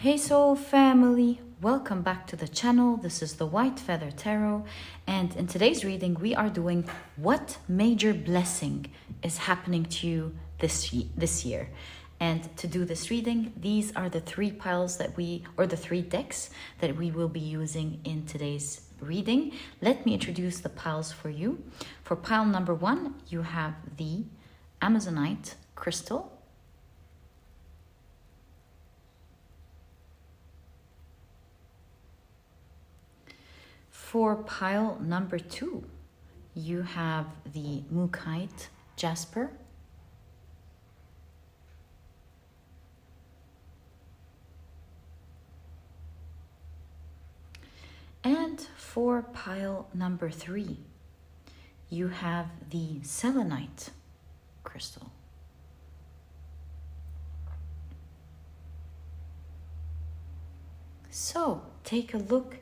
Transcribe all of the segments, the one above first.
Hey Soul Family, welcome back to the channel. This is the White Feather Tarot, and in today's reading we are doing what major blessing is happening to you this year. And to do this reading, these are the three piles that the three decks that we will be using in today's reading. Let me introduce the piles for you. For pile number 1, you have the Amazonite crystal. For pile number 2, you have the Mookite Jasper. And for pile number 3, you have the Selenite crystal. So take a look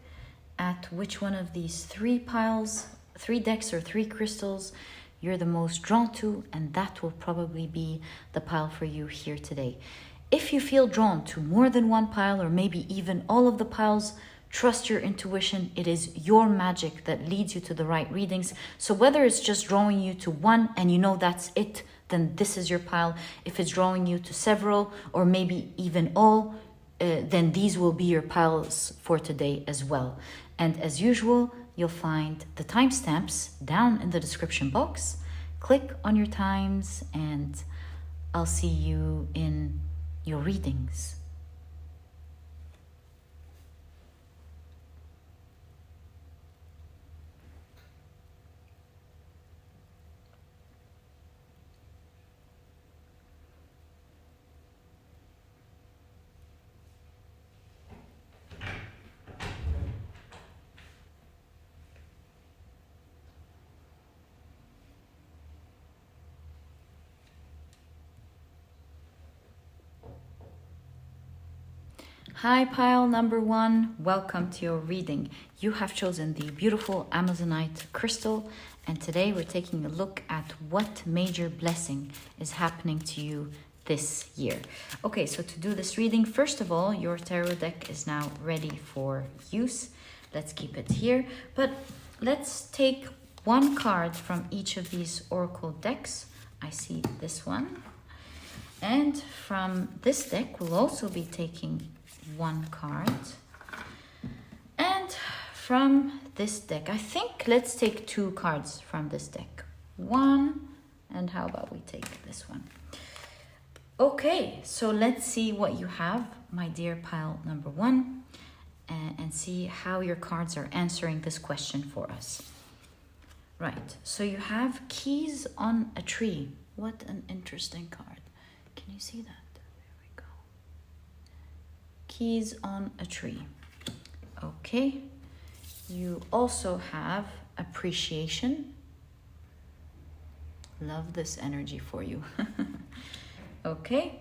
at which one of these three piles, 3 decks or 3 crystals you're the most drawn to, and that will probably be the pile for you here today. If you feel drawn to more than one pile or maybe even all of the piles, trust your intuition. It is your magic that leads you to the right readings. So whether it's just drawing you to one and you know that's it, then this is your pile. If it's drawing you to several or maybe even all, then these will be your piles for today as well. And as usual, you'll find the timestamps down in the description box. Click on your times and I'll see you in your readings. Hi pile number 1, welcome to your reading. You have chosen the beautiful Amazonite crystal, and today we're taking a look at what major blessing is happening to you this year. Okay, so to do this reading, first of all, your tarot deck is now ready for use. Let's keep it here, but let's take one card from each of these oracle decks. I see this one, and from this deck we'll also be taking one card, and from this deck I think let's take 2 cards from this deck. One, and how about we take this one? Okay, so let's see what you have, my dear pile number 1, and see how your cards are answering this question for us. Right, so you have keys on a tree. What an interesting card. Can you see that? Keys on a tree. Okay, you also have appreciation. Love this energy for you. Okay,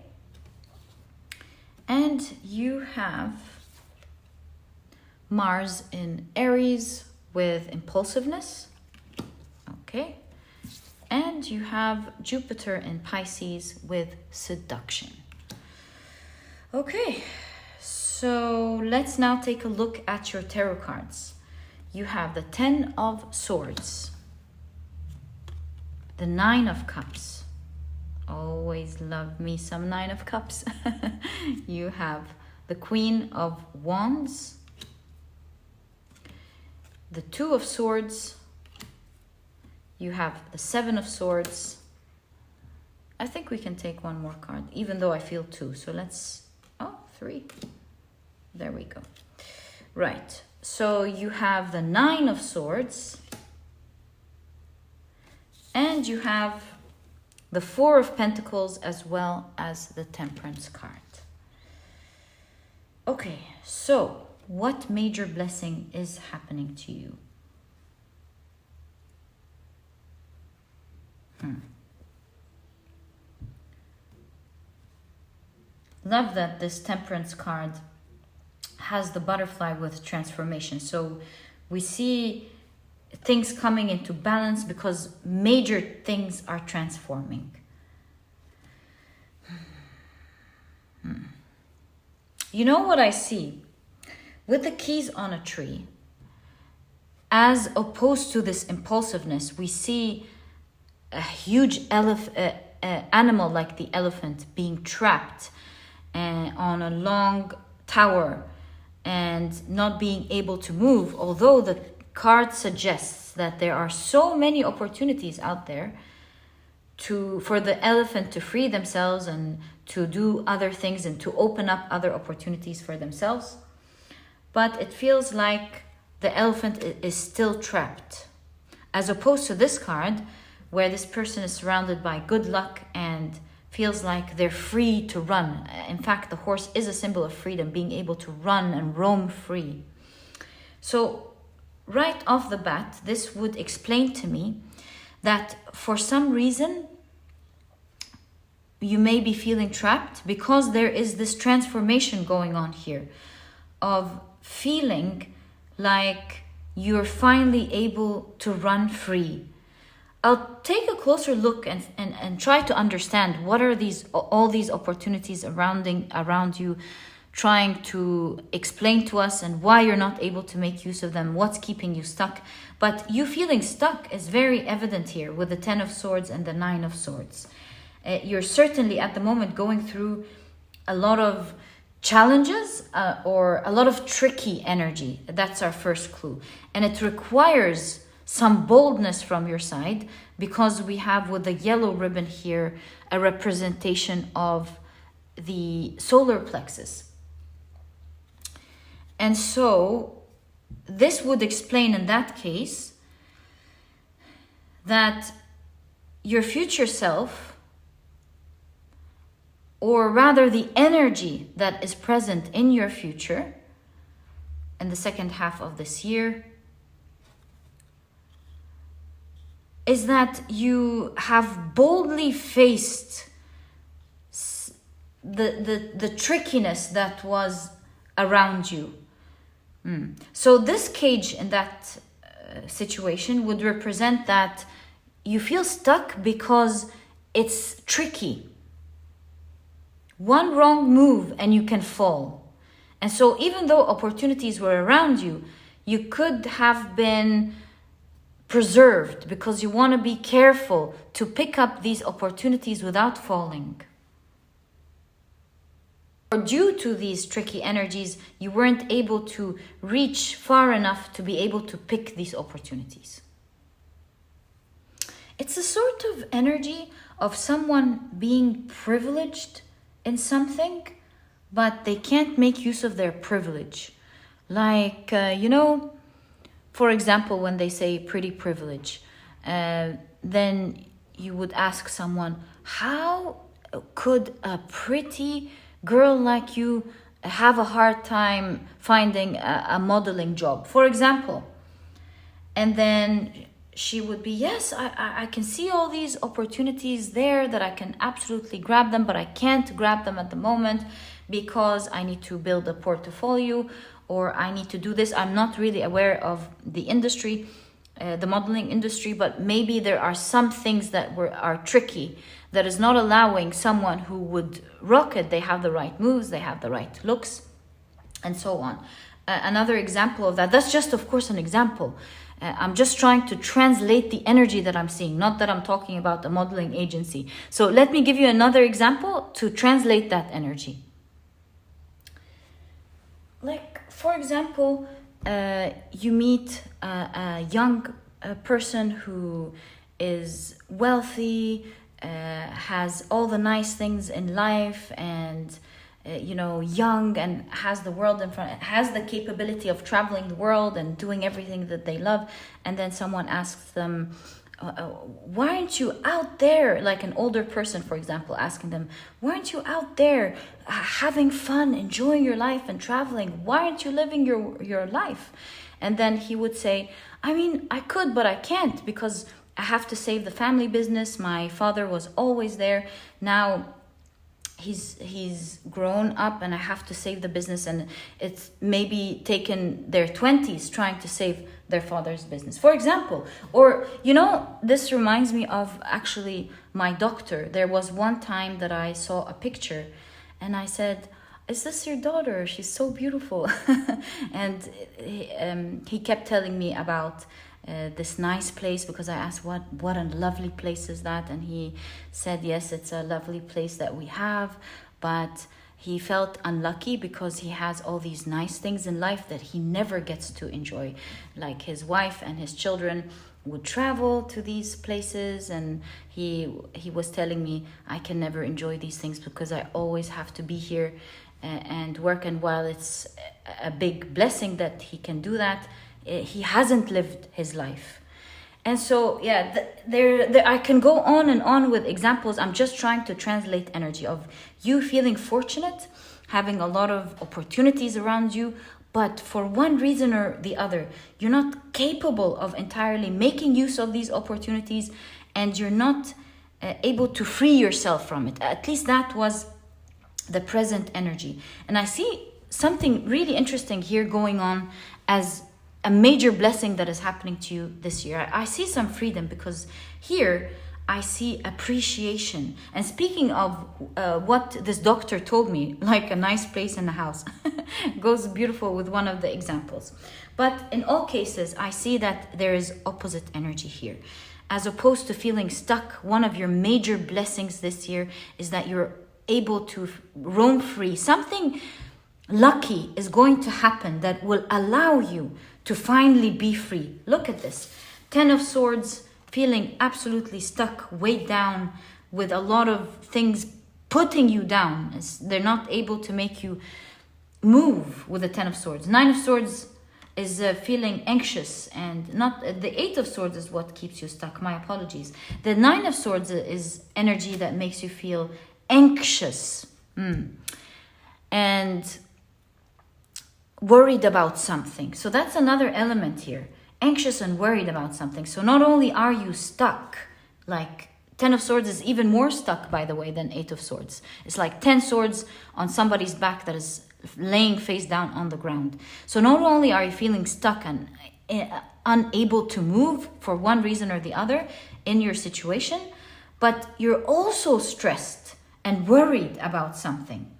and you have Mars in Aries with impulsiveness. Okay, and you have Jupiter in Pisces with seduction. Okay, so let's now take a look at your tarot cards. You have the 10 of Swords, the 9 of Cups. Always love me some 9 of Cups. You have the Queen of Wands, the 2 of Swords. You have the 7 of Swords. I think we can take one more card, even though I feel 2. So let's, 3. There we go. Right, so you have the 9 of Swords, and you have the 4 of Pentacles as well as the Temperance card. Okay, so what major blessing is happening to you? Love that this Temperance card has the butterfly with transformation. So we see things coming into balance because major things are transforming. You know what I see? With the keys on a tree, as opposed to this impulsiveness, we see a huge animal like the elephant being trapped on a long tower and not being able to move, although the card suggests that there are so many opportunities out there for the elephant to free themselves and to do other things and to open up other opportunities for themselves. But it feels like the elephant is still trapped, as opposed to this card where this person is surrounded by good luck and feels like they're free to run. In fact, the horse is a symbol of freedom, being able to run and roam free. So right off the bat, this would explain to me that for some reason you may be feeling trapped because there is this transformation going on here of feeling like you're finally able to run free. I'll take a closer look and try to understand what are all these opportunities around you, trying to explain to us, and why you're not able to make use of them, what's keeping you stuck. But you feeling stuck is very evident here with the 10 of Swords and the 9 of Swords. You're certainly at the moment going through a lot of challenges or a lot of tricky energy. That's our first clue. And it requires some boldness from your side, because we have with the yellow ribbon here a representation of the solar plexus. And so this would explain in that case that your future self, or rather the energy that is present in your future in the second half of this year, is that you have boldly faced the trickiness that was around you. So this cage in that situation would represent that you feel stuck because it's tricky. One wrong move and you can fall. And so even though opportunities were around you, you could have been preserved because you want to be careful to pick up these opportunities without falling. Or due to these tricky energies, you weren't able to reach far enough to be able to pick these opportunities. It's a sort of energy of someone being privileged in something, but they can't make use of their privilege. Like, for example, when they say pretty privilege, then you would ask someone, how could a pretty girl like you have a hard time finding a modeling job, for example? And then she would be, yes, I can see all these opportunities there that I can absolutely grab them, but I can't grab them at the moment because I need to build a portfolio, or I need to do this. I'm not really aware of the industry, the modeling industry, but maybe there are some things that are tricky, that is not allowing someone who would rock it. They have the right moves, they have the right looks, and so on. Another example of that's just, of course, an example. I'm just trying to translate the energy that I'm seeing, not that I'm talking about a modeling agency. So let me give you another example to translate that energy. Like, for example, you meet a young person who is wealthy, has all the nice things in life, and young, and has the world in front, has the capability of traveling the world and doing everything that they love. And then someone asks them, why aren't you out there, like an older person, for example, asking them, why aren't you out there having fun, enjoying your life and traveling? Why aren't you living your life? And then he would say, I mean, I could, but I can't, because I have to save the family business. My father was always there. Now he's grown up and I have to save the business, and it's maybe taken their 20s trying to save their father's business, for example. Or, this reminds me of actually my doctor. There was one time that I saw a picture and I said, is this your daughter? She's so beautiful. And he kept telling me about this nice place, because I asked what a lovely place is that, and he said yes, it's a lovely place that we have, but he felt unlucky because he has all these nice things in life that he never gets to enjoy, like his wife and his children would travel to these places, and he was telling me, I can never enjoy these things because I always have to be here and work. And while it's a big blessing that he can do that, he hasn't lived his life. And so there I can go on and on with examples. I'm just trying to translate energy of you feeling fortunate, having a lot of opportunities around you, but for one reason or the other, you're not capable of entirely making use of these opportunities, and you're not able to free yourself from it. At least that was the present energy. And I see something really interesting here going on as a major blessing that is happening to you this year. I see some freedom, because here I see appreciation. And speaking of what this doctor told me, like a nice place in the house, goes beautiful with one of the examples. But in all cases, I see that there is opposite energy here. As opposed to feeling stuck, one of your major blessings this year is that you're able to roam free. Something lucky is going to happen that will allow you to finally be free. Look at this. 10 of Swords, feeling absolutely stuck, weighed down with a lot of things putting you down. They're not able to make you move with the 10 of Swords. 9 of Swords is feeling anxious, and not the 8 of Swords is what keeps you stuck. My apologies. The 9 of Swords is energy that makes you feel anxious and worried about something. So that's another element here. Anxious and worried about something. So not only are you stuck, like 10 of Swords is even more stuck, by the way, than 8 of Swords. It's like 10 swords on somebody's back that is laying face down on the ground. So not only are you feeling stuck and unable to move for one reason or the other in your situation, but you're also stressed and worried about something.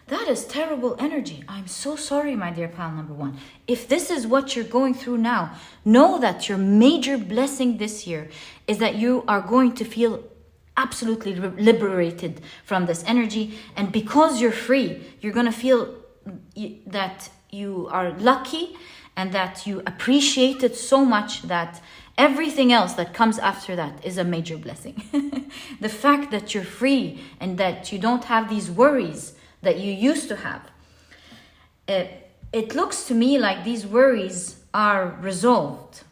That is terrible energy. I'm so sorry, my dear pal number one. If this is what you're going through now, know that your major blessing this year is that you are going to feel absolutely liberated from this energy. And because you're free, you're going to feel that you are lucky and that you appreciate it so much that everything else that comes after that is a major blessing. The fact that you're free and that you don't have these worries that you used to have. It looks to me like these worries are resolved.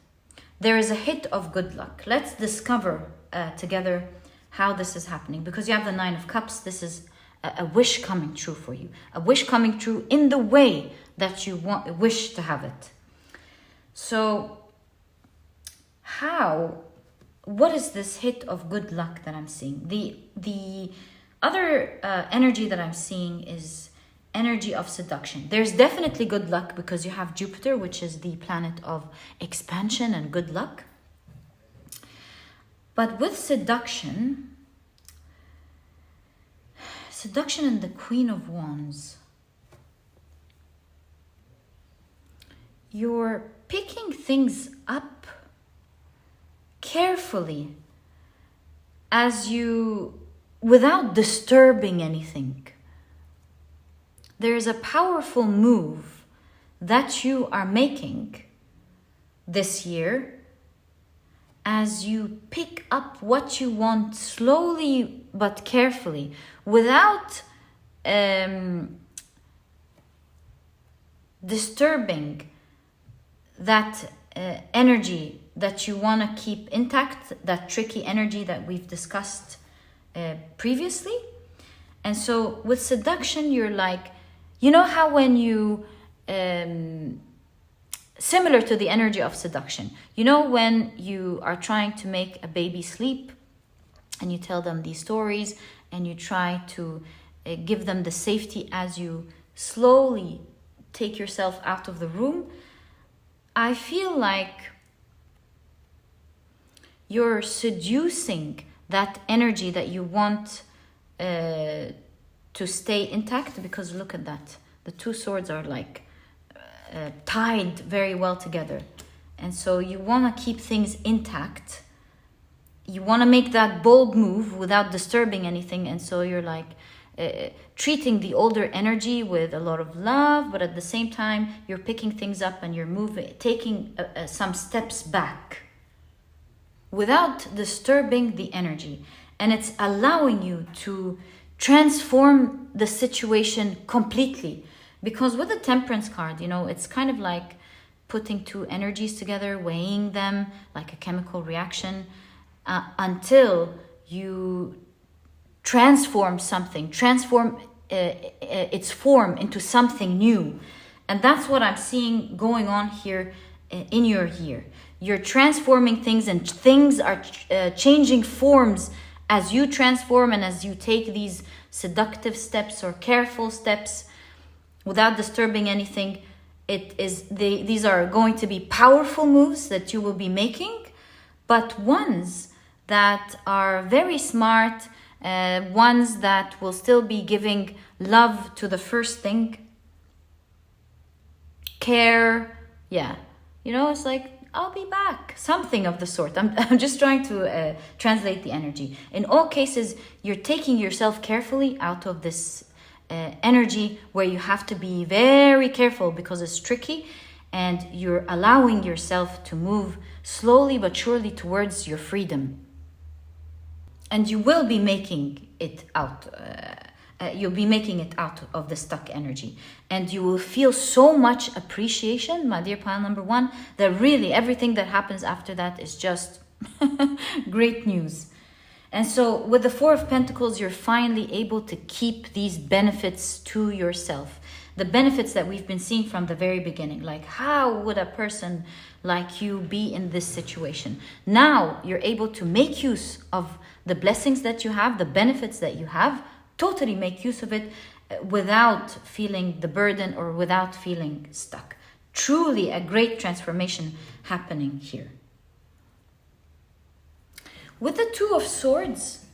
There is a hit of good luck. Let's discover together how this is happening. Because you have the 9 of Cups, this is a wish coming true for you. A wish coming true in the way that you wish to have it. So what is this hit of good luck that I'm seeing? The other energy that I'm seeing is energy of seduction. There's definitely good luck because you have Jupiter, which is the planet of expansion and good luck. But with seduction and the Queen of Wands, you're picking things up carefully without disturbing anything. There is a powerful move that you are making this year as you pick up what you want slowly but carefully, without disturbing that energy that you want to keep intact, that tricky energy that we've discussed previously. And so with seduction, you're like, you know how when you similar to the energy of seduction, you know when you are trying to make a baby sleep and you tell them these stories and you try to give them the safety as you slowly take yourself out of the room. I feel like you're seducing that energy that you want to stay intact, because look at that. The two swords are like tied very well together. And so you want to keep things intact. You want to make that bold move without disturbing anything. And so you're like treating the older energy with a lot of love, but at the same time, you're picking things up and you're moving, taking some steps back without disturbing the energy. And it's allowing you to transform the situation completely. Because with the Temperance card, you know, it's kind of like putting two energies together, weighing them like a chemical reaction, until you transform something, transform its form into something new. And that's what I'm seeing going on here in your year. You're transforming things, and things are changing forms as you transform and as you take these seductive steps or careful steps without disturbing anything. These are going to be powerful moves that you will be making, but ones that are very smart, ones that will still be giving love to the first thing, care, yeah. You know, it's like, I'll be back, something of the sort. I'm just trying to translate the energy. In all cases, you're taking yourself carefully out of this energy where you have to be very careful because it's tricky, and you're allowing yourself to move slowly but surely towards your freedom. And you will be making it out. You'll be making it out of the stuck energy. And you will feel so much appreciation, my dear pile number one, that really everything that happens after that is just great news. And so with the Four of Pentacles, you're finally able to keep these benefits to yourself. The benefits that we've been seeing from the very beginning. Like, how would a person like you be in this situation? Now you're able to make use of the blessings that you have, the benefits that you have, totally make use of it without feeling the burden or without feeling stuck. Truly a great transformation happening here. With the Two of Swords,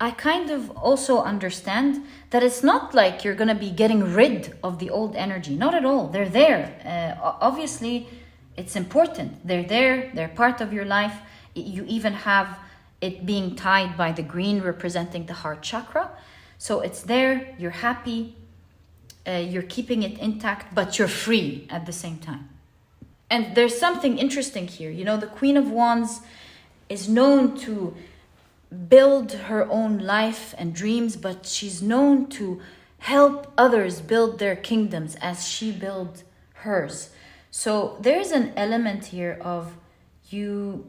I kind of also understand that it's not like you're going to be getting rid of the old energy. Not at all. They're there. Obviously, it's important. They're there. They're part of your life. You even have it being tied by the green representing the heart chakra. So it's there. You're happy. You're keeping it intact, but you're free at the same time. And there's something interesting here. You know, the Queen of Wands is known to build her own life and dreams, but she's known to help others build their kingdoms as she built hers. So there's an element here of you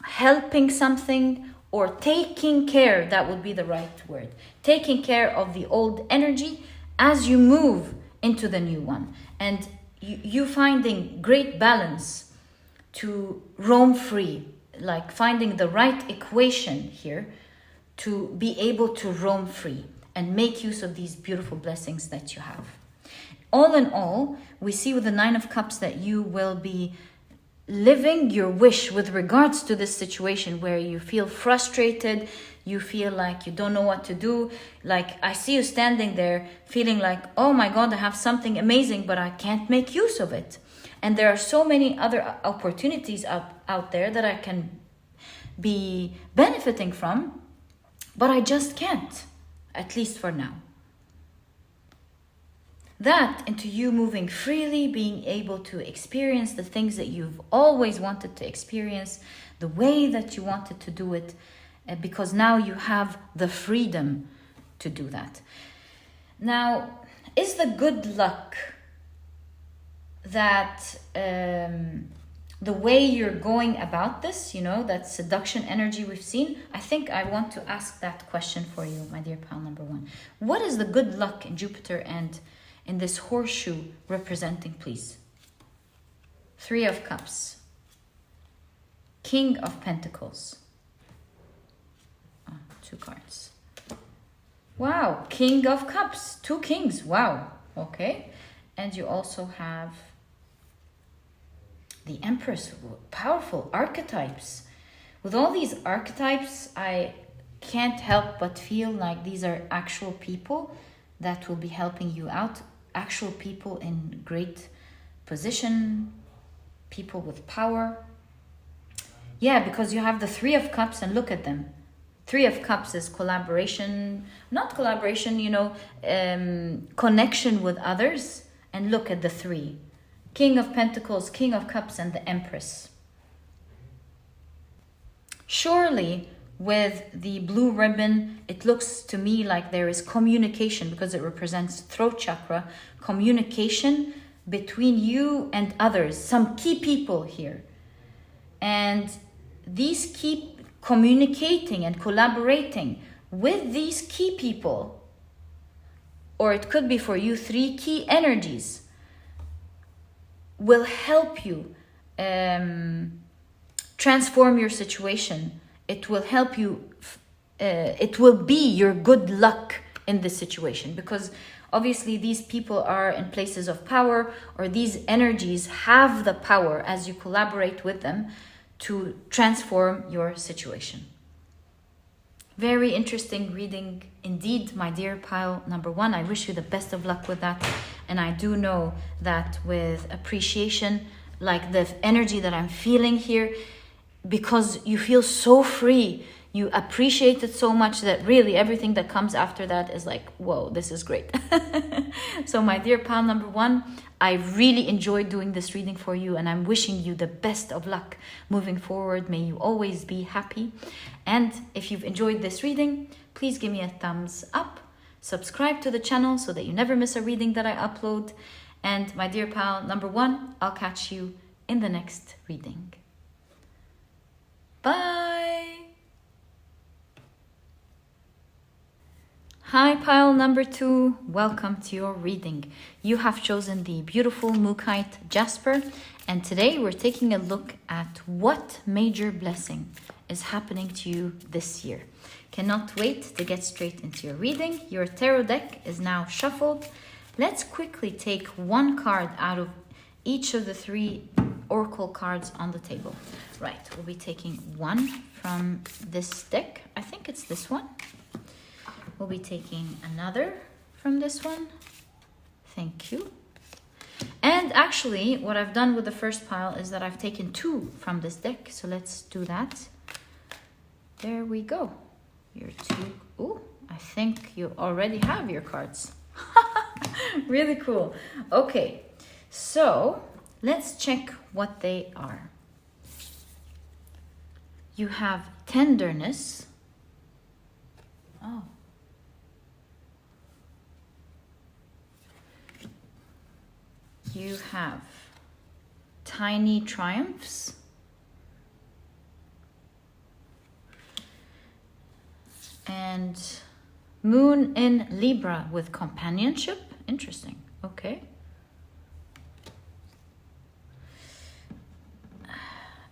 helping something or taking care, that would be the right word, taking care of the old energy as you move into the new one. And you finding great balance to roam free, like finding the right equation here to be able to roam free and make use of these beautiful blessings that you have. All in all, we see with the Nine of Cups that you will be living your wish with regards to this situation where you feel frustrated, you feel like you don't know what to do. Like, I see you standing there feeling like, oh my God, I have something amazing, but I can't make use of it. And there are so many other opportunities out there that I can be benefiting from, but I just can't, at least for now. That into you moving freely, being able to experience the things that you've always wanted to experience, the way that you wanted to do it, because now you have the freedom to do that. Now, is the good luck that the way you're going about this, you know, that seduction energy we've seen? I think I want to ask that question for you, my dear pal number one. What is the good luck in Jupiter and in this horseshoe representing, please? Three of Cups, King of Pentacles. Oh, two cards. Wow, King of Cups, two kings. Wow, okay. And you also have the Empress, powerful archetypes. With all these archetypes, I can't help but feel like these are actual people that will be helping you out. Actual people in great position, people with power. Yeah, because you have the Three of Cups, and look at them. Three of Cups is collaboration, not collaboration, connection with others. And look at the three. King of Pentacles, King of Cups, and the Empress. Surely, with the blue ribbon, it looks to me like there is communication, because it represents throat chakra, communication between you and others, some key people here. And these keep communicating and collaborating with these key people, or it could be for you, three key energies, will help you transform your situation. It will help you, it will be your good luck in this situation, because obviously these people are in places of power, or these energies have the power as you collaborate with them to transform your situation. Very interesting reading indeed, my dear pile number one. I wish you the best of luck with that. And I do know that with appreciation, like the energy that I'm feeling here, because you feel so free, you appreciate it so much that really everything that comes after that is like, whoa, this is great. So my dear pile number one, I really enjoyed doing this reading for you, and I'm wishing you the best of luck moving forward. May you always be happy. And if you've enjoyed this reading, please give me a thumbs up. Subscribe to the channel so that you never miss a reading that I upload. And my dear pal number one, I'll catch you in the next reading. Bye! Hi pile number two, welcome to your reading. You have chosen the beautiful Mookite Jasper, and today we're taking a look at what major blessing is happening to you this year. Cannot wait to get straight into your reading. Your tarot deck is now shuffled. Let's quickly take one card out of each of the three oracle cards on the table. Right, we'll be taking one from this deck. I think it's this one. We'll be taking another from this one. Thank you. And actually, what I've done with the first pile is that I've taken two from this deck. So let's do that. There we go. Your two. Ooh, I think you already have your cards. Really cool. Okay, so let's check what they are. You have tenderness. Oh. You have tiny triumphs. And moon in Libra with companionship. Interesting. Okay.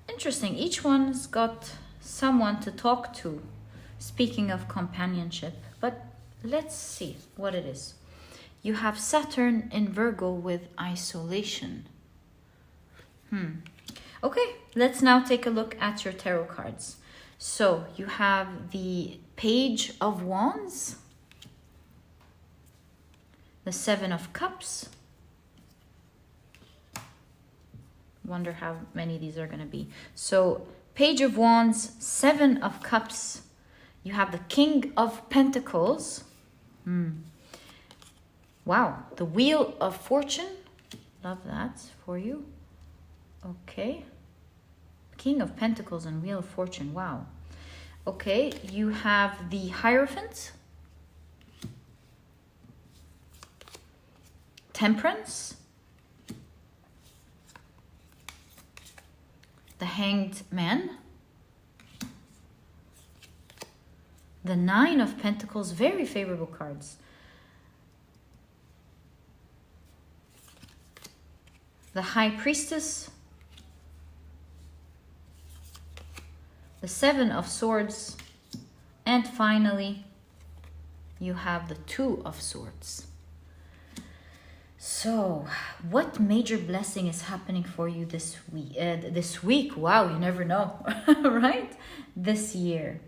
Interesting. Each one's got someone to talk to. Speaking of companionship. But let's see what it is. You have Saturn in Virgo with isolation. Okay, let's now take a look at your tarot cards. So you have the Page of Wands, the Seven of Cups. Wonder how many these are going to be. So Page of Wands, Seven of Cups. You have the King of Pentacles. Wow, the Wheel of Fortune. Love that for you. Okay. King of Pentacles and Wheel of Fortune. Wow. Okay, you have the Hierophant. Temperance. The Hanged Man. The Nine of Pentacles. Very favorable cards. The High Priestess, the Seven of Swords, and finally, you have the Two of Swords. So, what major blessing is happening for you this week? Wow, you never know, right? This year.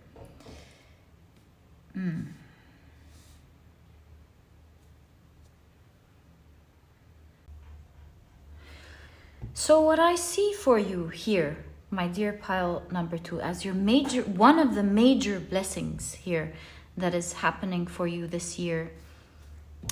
So what I see for you here, my dear pile number 2, as your one of the major blessings here that is happening for you this year,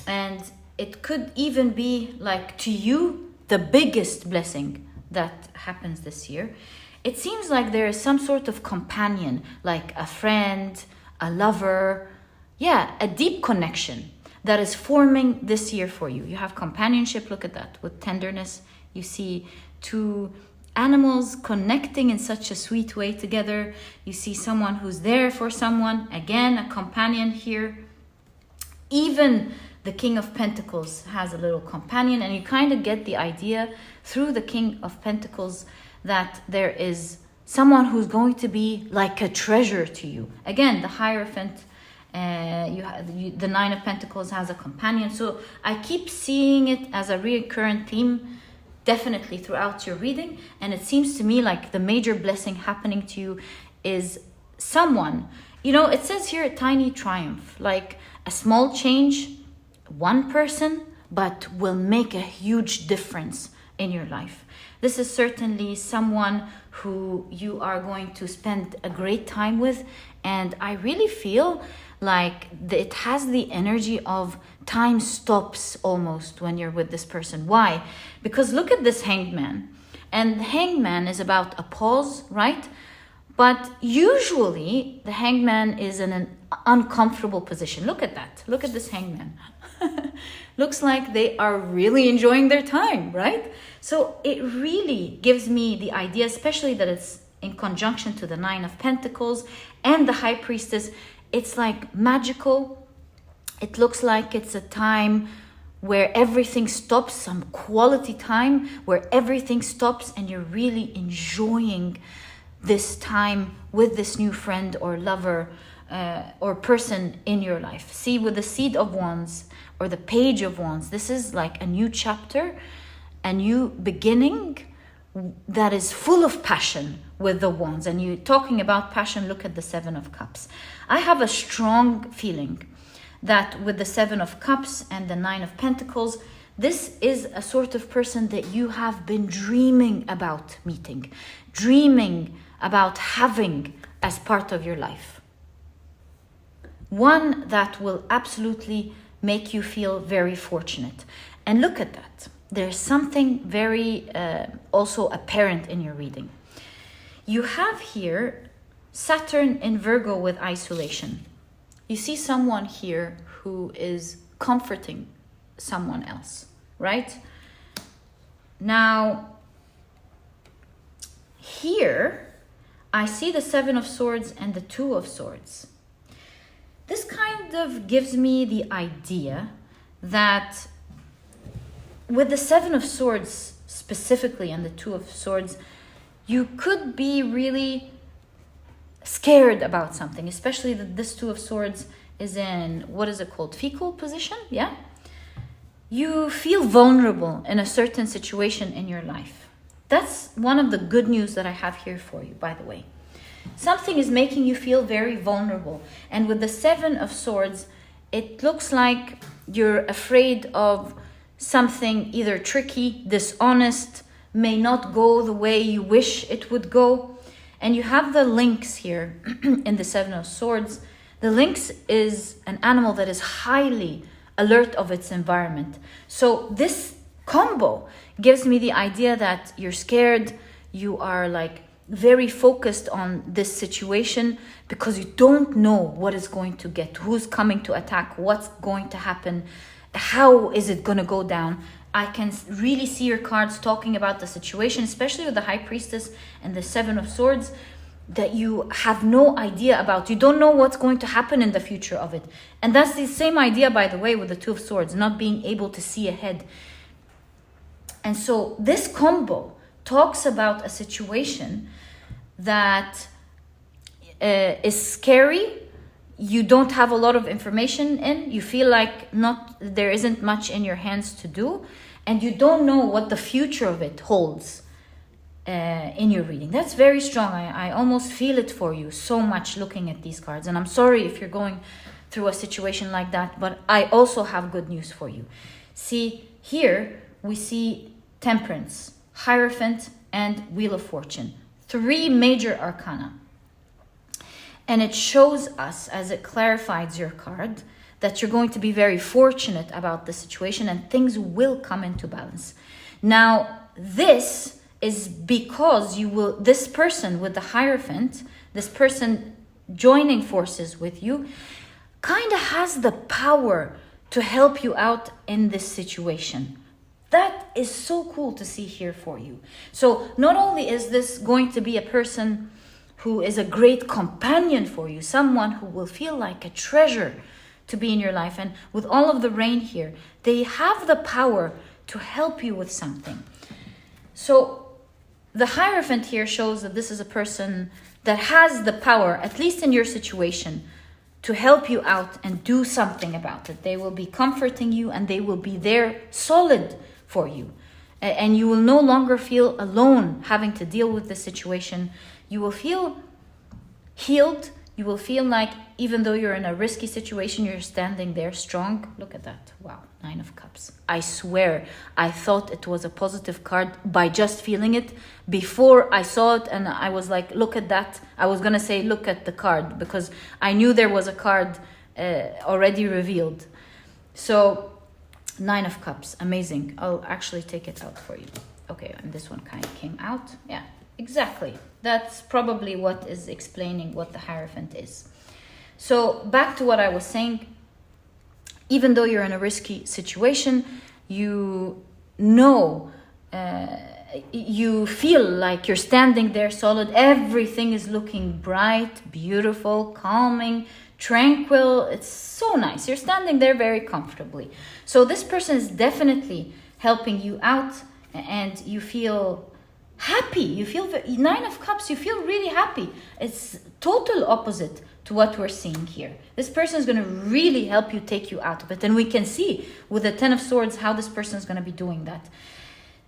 and it could even be like to you the biggest blessing that happens this year. It seems like there is some sort of companion, like a friend, a lover, a deep connection that is forming this year for you. You have companionship, look at that, with tenderness. You see 2 animals connecting in such a sweet way together. You see someone who's there for someone, again, a companion here. Even the King of Pentacles has a little companion, and you kind of get the idea through the King of Pentacles that there is someone who's going to be like a treasure to you. Again, the Hierophant, the 9 of Pentacles has a companion. So I keep seeing it as a recurrent theme, definitely throughout your reading. And it seems to me like the major blessing happening to you is someone, it says here a tiny triumph, like a small change, one person, but will make a huge difference in your life. This is certainly someone who you are going to spend a great time with. And I really feel like it has the energy of time stops almost when you're with this person. Why? Because look at this Hangman. And the Hangman is about a pause, right? But usually the Hangman is in an uncomfortable position. Look at that. Look at this Hangman. Looks like they are really enjoying their time, right? So it really gives me the idea, especially that it's in conjunction to the 9 of Pentacles and the High Priestess. It's like magical. It looks like it's a time where everything stops, some quality time where everything stops and you're really enjoying this time with this new friend or lover or person in your life. See, with the Seed of Wands or the Page of Wands, this is like a new chapter, a new beginning that is full of passion with the Wands. And you talking about passion, look at the 7 of Cups. I have a strong feeling that with the 7 of Cups and the 9 of Pentacles, this is a sort of person that you have been dreaming about meeting, dreaming about having as part of your life. One that will absolutely make you feel very fortunate. And look at that. There's something very also apparent in your reading. You have here Saturn in Virgo with isolation. You see someone here who is comforting someone else, right? Now, here, I see the 7 of Swords and the 2 of Swords. This kind of gives me the idea that with the 7 of Swords specifically and the 2 of Swords, you could be really scared about something, especially that this 2 of Swords is in, what is it called? Fecal position, yeah? You feel vulnerable in a certain situation in your life. That's one of the good news that I have here for you, by the way. Something is making you feel very vulnerable. And with the 7 of Swords, it looks like you're afraid of something either tricky, dishonest, may not go the way you wish it would go. And you have the lynx here in the 7 of Swords. The lynx is an animal that is highly alert of its environment. So this combo gives me the idea that you're scared, you are like very focused on this situation because you don't know what is going to get, who's coming to attack, what's going to happen, how is it going to go down. I can really see your cards talking about the situation, especially with the High Priestess and the 7 of Swords, that you have no idea about. You don't know what's going to happen in the future of it. And that's the same idea, by the way, with the 2 of Swords, not being able to see ahead. And so this combo talks about a situation that is scary. You don't have a lot of information in. You feel like there isn't much in your hands to do. And you don't know what the future of it holds in your reading. That's very strong. I almost feel it for you so much looking at these cards. And I'm sorry if you're going through a situation like that, but I also have good news for you. See, here we see Temperance Hierophant, and Wheel of Fortune. 3 major arcana. And it shows us, as it clarifies your card, that you're going to be very fortunate about the situation and things will come into balance. Now, this is because this person with the Hierophant, this person joining forces with you, kind of has the power to help you out in this situation. That is so cool to see here for you. So not only is this going to be a person who is a great companion for you, someone who will feel like a treasure to be in your life, and with all of the rain here, they have the power to help you with something. So the Hierophant here shows that this is a person that has the power, at least in your situation, to help you out and do something about it. They will be comforting you and they will be there solid for you. And you will no longer feel alone having to deal with the situation. You will feel healed. You will feel like even though you're in a risky situation, you're standing there strong. Look at that. Wow, 9 of Cups. I swear, I thought it was a positive card by just feeling it. Before I saw it and I was like, look at that. I was going to say, look at the card, because I knew there was a card already revealed. So 9 of Cups, amazing. I'll actually take it out for you. Okay, and this one kind of came out. Yeah, exactly. That's probably what is explaining what the Hierophant is. So back to what I was saying, even though you're in a risky situation, you know, you feel like you're standing there solid. Everything is looking bright, beautiful, calming, tranquil. It's so nice. You're standing there very comfortably. So this person is definitely helping you out, and you feel happy. You feel 9 of Cups. You feel really happy. It's total opposite to what we're seeing here. This person is going to really help you, take you out of it. And we can see with the 10 of Swords how this person is going to be doing that.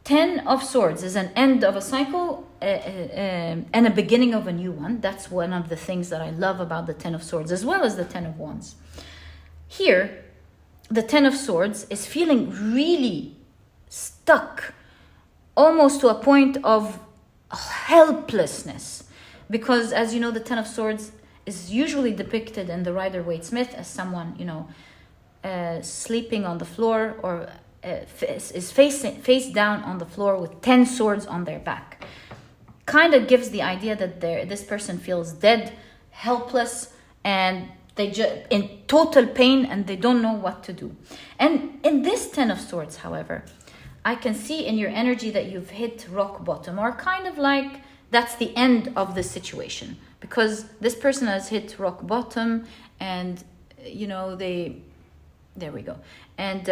10 of Swords is an end of a cycle and a beginning of a new one. That's one of the things that I love about the 10 of Swords, as well as the 10 of Wands. Here, the 10 of Swords is feeling really stuck, almost to a point of helplessness. Because, as you know, the 10 of Swords is usually depicted in the Rider-Waite-Smith as someone, sleeping on the floor, or is face down on the floor with 10 swords on their back. Kind of gives the idea that this person feels dead, helpless, and they in total pain, and they don't know what to do. And in this 10 of Swords, however, I can see in your energy that you've hit rock bottom, or kind of like that's the end of the situation, because this person has hit rock bottom, and there we go. And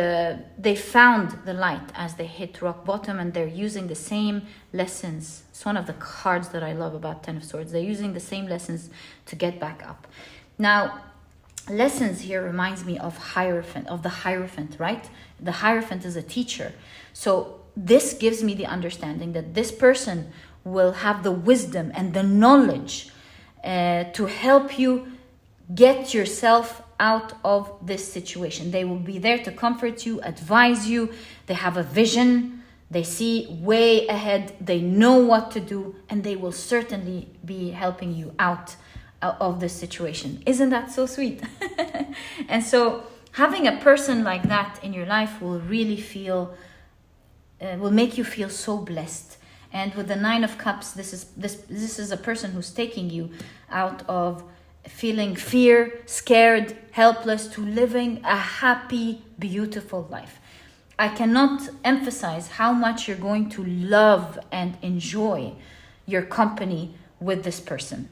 they found the light as they hit rock bottom, and they're using the same lessons. It's one of the cards that I love about 10 of Swords. They're using the same lessons to get back up. Now, lessons here reminds me of the Hierophant, right? The Hierophant is a teacher. So this gives me the understanding that this person will have the wisdom and the knowledge to help you get yourself out of this situation. They will be there to comfort you, advise you. They have a vision. They see way ahead. They know what to do, and they will certainly be helping you out of this situation. Isn't that so sweet? And so having a person like that in your life will really will make you feel so blessed. And with the 9 of Cups, this is a person who's taking you out of feeling fear, scared, helpless, to living a happy, beautiful life. I cannot emphasize how much you're going to love and enjoy your company with this person.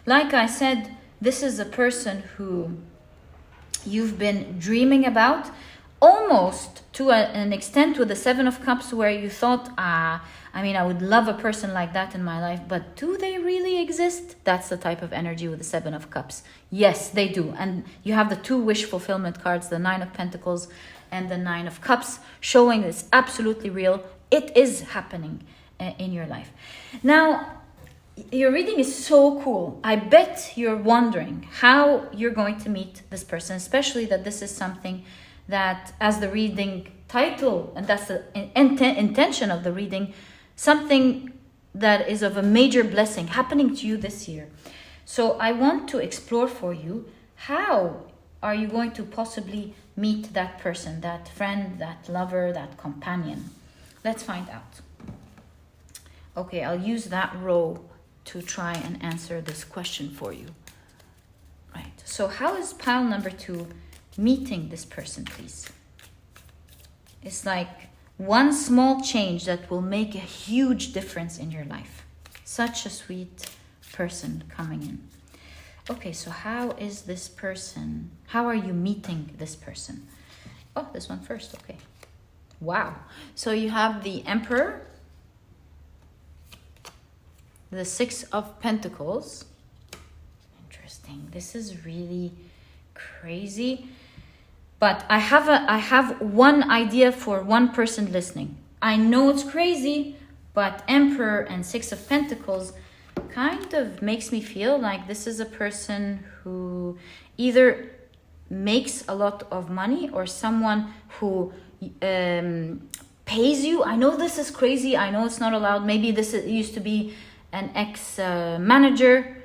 Like I said, this is a person who you've been dreaming about, almost to an extent with the 7 of Cups, where you thought, I would love a person like that in my life, but do they really exist? That's the type of energy with the 7 of Cups. Yes, they do. And you have the 2 wish fulfillment cards, the 9 of Pentacles and the 9 of Cups, showing it's absolutely real. It is happening in your life. Now, your reading is so cool. I bet you're wondering how you're going to meet this person, especially that this is something that, as the reading title, and that's the intention of the reading, something that is of a major blessing happening to you this year. So I want to explore for you, how are you going to possibly meet that person, that friend, that lover, that companion? Let's find out. Okay, I'll use that row to try and answer this question for you. Right, so how is pile number 2 meeting this person, please? It's like one small change that will make a huge difference in your life. Such a sweet person coming in. Okay, so how is this person? How are you meeting this person? Oh, this one first, okay. Wow. So you have the Emperor, the 6 of Pentacles. Interesting. This is really crazy. But I have one idea for one person listening. I know it's crazy, but Emperor and 6 of Pentacles kind of makes me feel like this is a person who either makes a lot of money or someone who pays you. I know this is crazy. I know it's not allowed. Maybe this used to be an ex-manager,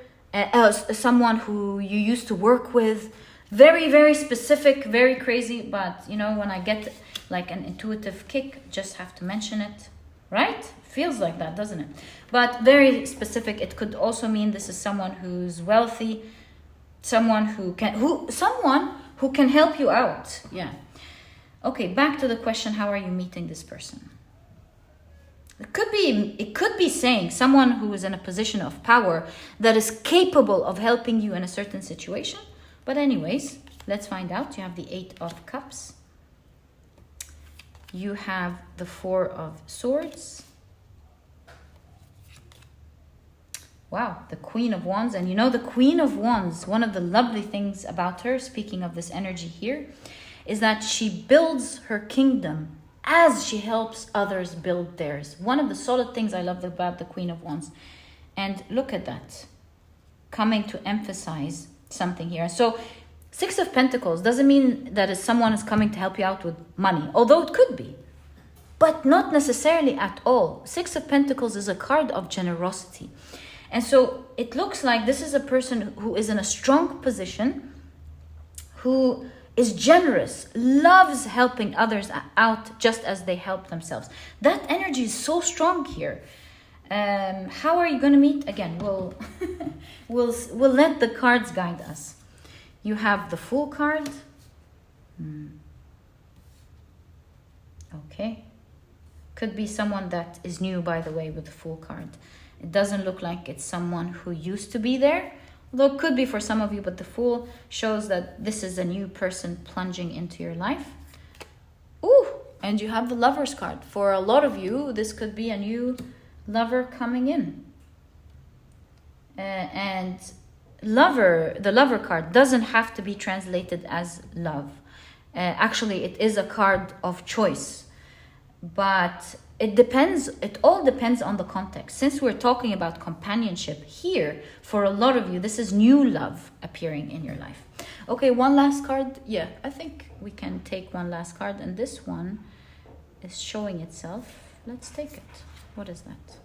someone who you used to work with. Very, very specific, very crazy. But, you know, when I get like an intuitive kick, just have to mention it. Right? Feels like that, doesn't it? But very specific. It could also mean this is someone who's wealthy, someone who can help you out. Yeah. Okay, back to the question, how are you meeting this person? It could be saying someone who is in a position of power that is capable of helping you in a certain situation. But anyways, let's find out. You have the 8 of Cups. You have the 4 of Swords. Wow, the Queen of Wands. And you know, the Queen of Wands, one of the lovely things about her, speaking of this energy here, is that she builds her kingdom as she helps others build theirs. One of the solid things I love about the Queen of Wands. And look at that, coming to emphasize something here. So 6 of Pentacles doesn't mean that someone is coming to help you out with money, although it could be, but not necessarily at all. 6 of Pentacles is a card of generosity. And so it looks like this is a person who is in a strong position, who is generous, loves helping others out just as they help themselves. That energy is so strong here. How are you going to meet? Again, we'll let the cards guide us. You have the Fool card. Okay. Could be someone that is new, by the way, with the Fool card. It doesn't look like it's someone who used to be there. Although it could be for some of you, but the Fool shows that this is a new person plunging into your life. Ooh, and you have the Lover's card. For a lot of you, this could be a new lover coming in. And the Lover card doesn't have to be translated as love. Actually, it is a card of choice. But it all depends on the context. Since we're talking about companionship here, for a lot of you, this is new love appearing in your life. Okay, one last card. Yeah, I think we can take one last card. And this one is showing itself. Let's take it. What is that?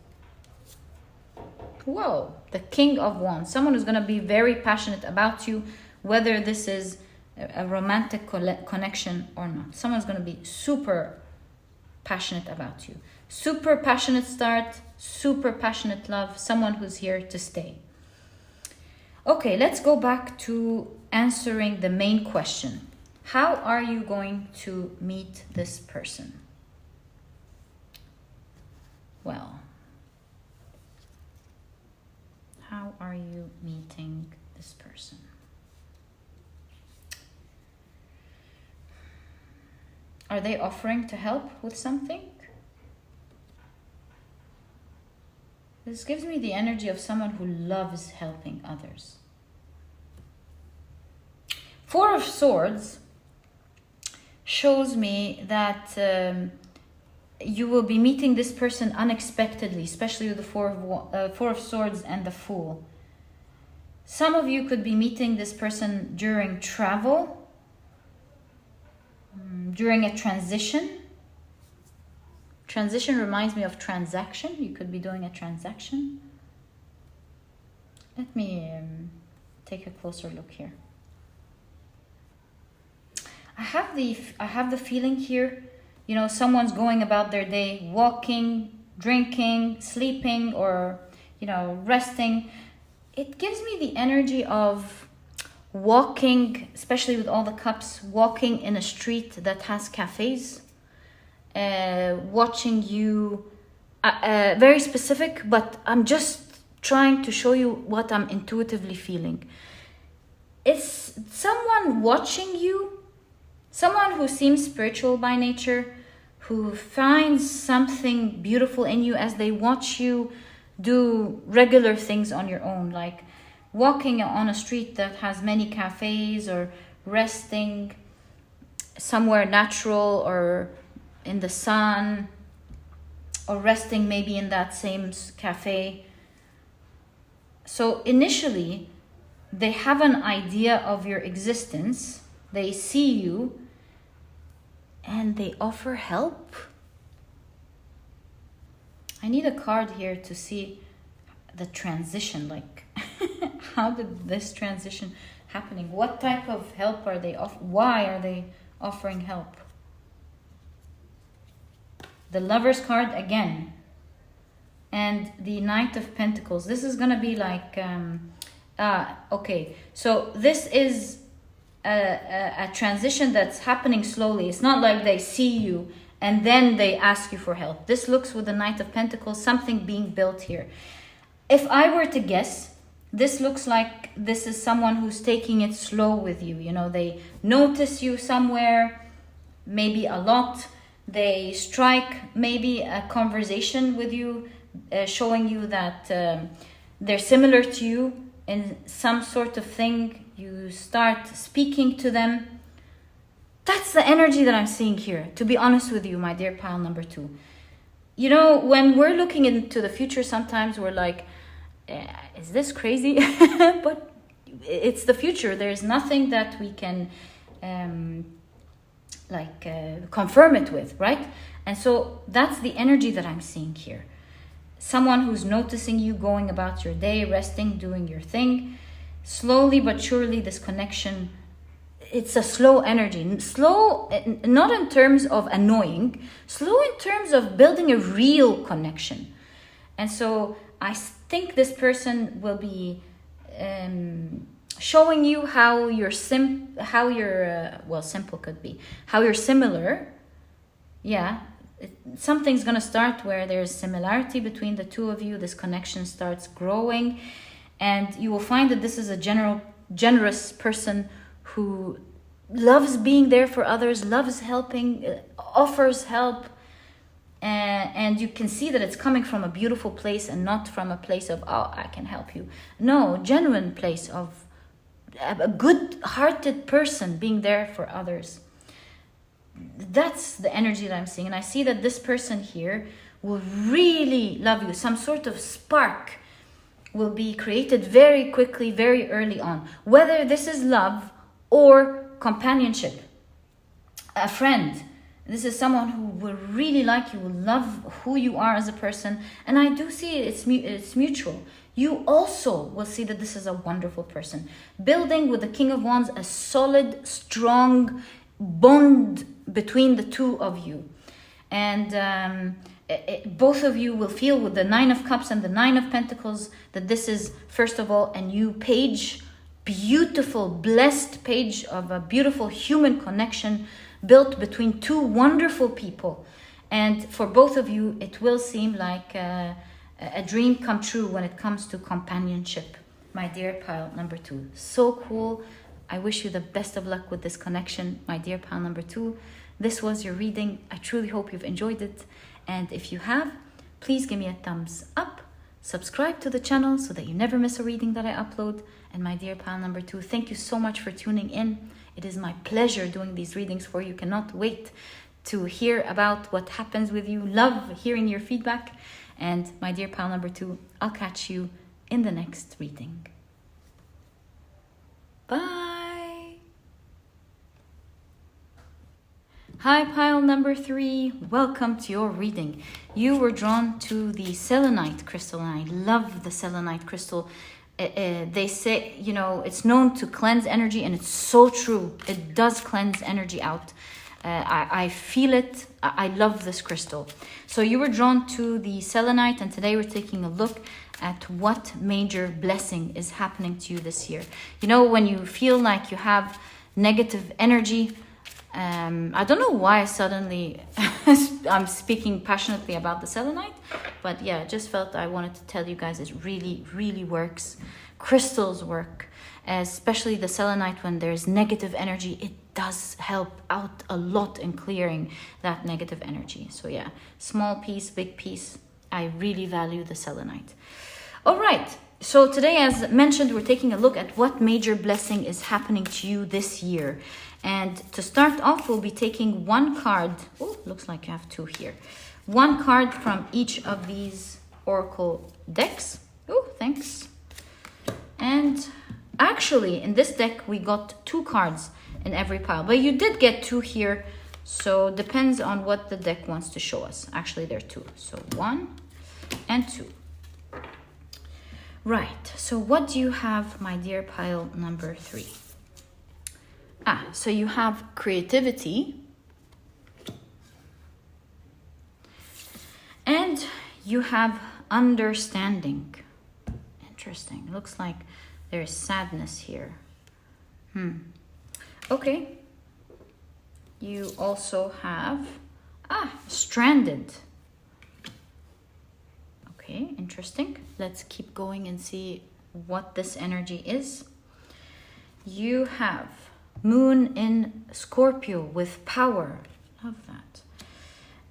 Whoa, the King of Wands. Someone who's going to be very passionate about you, whether this is a romantic connection or not. Someone's going to be super passionate about you. Super passionate start, super passionate love, someone who's here to stay. Okay, let's go back to answering the main question. How are you going to meet this person? Well, how are you meeting this person? Are they offering to help with something? This gives me the energy of someone who loves helping others. 4 of Swords shows me that you will be meeting this person unexpectedly, especially with the Four of Swords and the Fool. Some of you could be meeting this person during travel. during a transition. Transition reminds me of transaction. You could be doing a transaction. Let me take a closer look here. I have the feeling here, you know, someone's going about their day, walking, drinking, sleeping, or, you know, resting. It gives me the energy of walking, especially with all the cups, walking in a street that has cafes, watching you, very specific, but I'm just trying to show you what I'm intuitively feeling. It's someone watching you, someone who seems spiritual by nature, who finds something beautiful in you as they watch you do regular things on your own, like walking on a street that has many cafes, or resting somewhere natural or in the sun, or resting maybe in that same cafe. So initially, they have an idea of your existence, they see you, and they offer help. I need a card here to see the transition, like how did this transition happening? What type of help are they why are they offering help? The Lover's card again, and the Knight of Pentacles. This is gonna be like okay, so this is a transition that's happening slowly. It's not like they see you and then they ask you for help. This looks, with the Knight of Pentacles, something being built here. If I were to guess, this looks like this is someone who's taking it slow with you. You know, they notice you somewhere, maybe a lot. They strike maybe a conversation with you, showing you that they're similar to you in some sort of thing. You start speaking to them. That's the energy that I'm seeing here, to be honest with you, my dear pile number 2. You know, when we're looking into the future, sometimes we're like, is this crazy? But it's the future. There's nothing that we can confirm it with, right? And so that's the energy that I'm seeing here. Someone who's noticing you going about your day, resting, doing your thing. Slowly but surely, this connection, it's a slow energy. Slow, not in terms of annoying, slow in terms of building a real connection. And so I think this person will be showing you how you're simple could be, how you're similar. Yeah, something's gonna start where there's similarity between the two of you. This connection starts growing, and you will find that this is a generous person who loves being there for others, loves helping, offers help. And you can see that it's coming from a beautiful place and not from a place of, oh, I can help you. No, genuine place of a good-hearted person being there for others. That's the energy that I'm seeing. And I see that this person here will really love you. Some sort of spark will be created very quickly, very early on. Whether this is love or companionship, a friend. This is someone who will really like you, will love who you are as a person. And I do see it's mutual. You also will see that this is a wonderful person. Building with the King of Wands a solid, strong bond between the two of you. And both of you will feel, with the Nine of Cups and the Nine of Pentacles, that this is, first of all, a new page. Beautiful, blessed page of a beautiful human connection built between two wonderful people. And for both of you, it will seem like a dream come true when it comes to companionship, my dear pile number 2. So cool. I wish you the best of luck with this connection, my dear pile number 2. This was your reading. I truly hope you've enjoyed it. And if you have, please give me a thumbs up. Subscribe to the channel so that you never miss a reading that I upload. And my dear pile number 2, thank you so much for tuning in. It is my pleasure doing these readings for you. Cannot wait to hear about what happens with you. Love hearing your feedback. And my dear pile number 2, I'll catch you in the next reading. Bye. Hi, pile number 3. Welcome to your reading. You were drawn to the Selenite crystal, and I love the Selenite crystal. They say, you know, it's known to cleanse energy, and it's so true. It does cleanse energy out. I feel it. I love this crystal. So you were drawn to the Selenite, and today we're taking a look at what major blessing is happening to you this year. You know, when you feel like you have negative energy, I don't know why suddenly I'm speaking passionately about the Selenite, but yeah, I just felt I wanted to tell you guys it really, really works. Crystals work, especially the Selenite when there's negative energy. It does help out a lot in clearing that negative energy. So yeah, small piece, big piece. I really value the Selenite. All right. So today, as mentioned, we're taking a look at what major blessing is happening to you this year. And to start off, we'll be taking one card. Oh, looks like you have 2 here. One card from each of these oracle decks. Oh, thanks. And actually, in this deck, we got 2 cards in every pile. But you did get 2 here, so depends on what the deck wants to show us. Actually, there are 2. So 1 and 2. Right, so what do you have, my dear pile number 3? So you have creativity. And you have understanding. Interesting. Looks like there's sadness here. Okay. You also have stranded. Okay, interesting. Let's keep going and see what this energy is. You have Moon in Scorpio with power. Love that.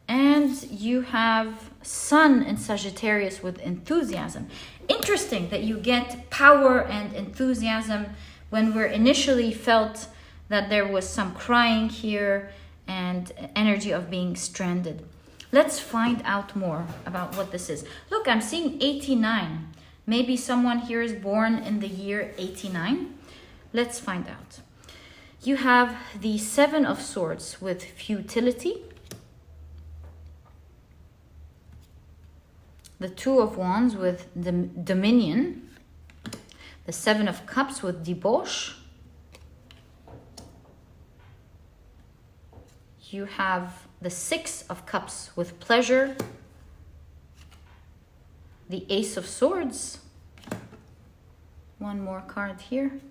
And you have Sun in Sagittarius with enthusiasm. Interesting that you get power and enthusiasm when we're initially felt that there was some crying here and energy of being stranded. Let's find out more about what this is. Look, I'm seeing 89. Maybe someone here is born in the year 89. Let's find out. You have the 7 of Swords with futility. The 2 of Wands with dominion. The 7 of Cups with debauch. You have the 6 of Cups with pleasure. The Ace of Swords. One more card here.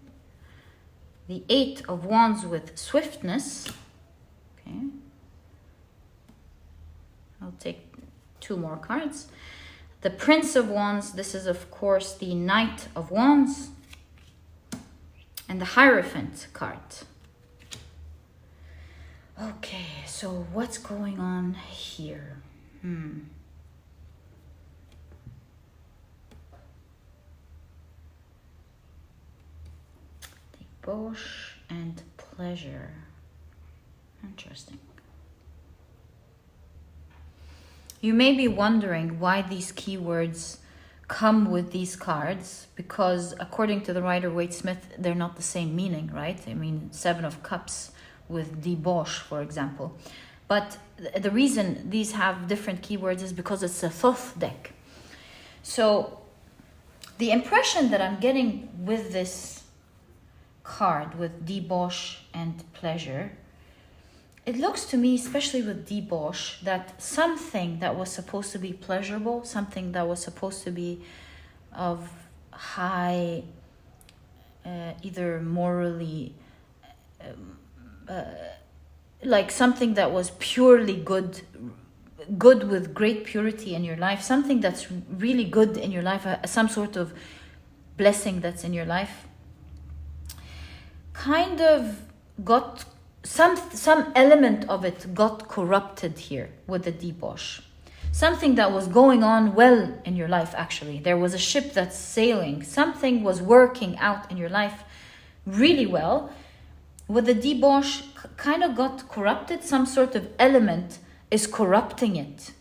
The 8 of Wands with swiftness. Okay. I'll take 2 more cards. The Prince of Wands. This is, of course, the Knight of Wands. And the Hierophant card. Okay, so what's going on here? Debauch and pleasure. Interesting. You may be wondering why these keywords come with these cards, because according to the writer Wade Smith, they're not the same meaning, right? I mean, 7 of Cups with debauch, for example. But the reason these have different keywords is because it's a Thoth deck. So the impression that I'm getting with this card, with debauch and pleasure, it looks to me, especially with debauch, that something that was supposed to be pleasurable, something that was supposed to be of high, either morally, like something that was purely good with great purity in your life, something that's really good in your life, some sort of blessing that's in your life, kind of got some element of it got corrupted here with the debauch. Something that was going on well in your life, actually. There was a ship that's sailing. Something was working out in your life really well. With the debauch, kind of got corrupted. Some sort of element is corrupting it.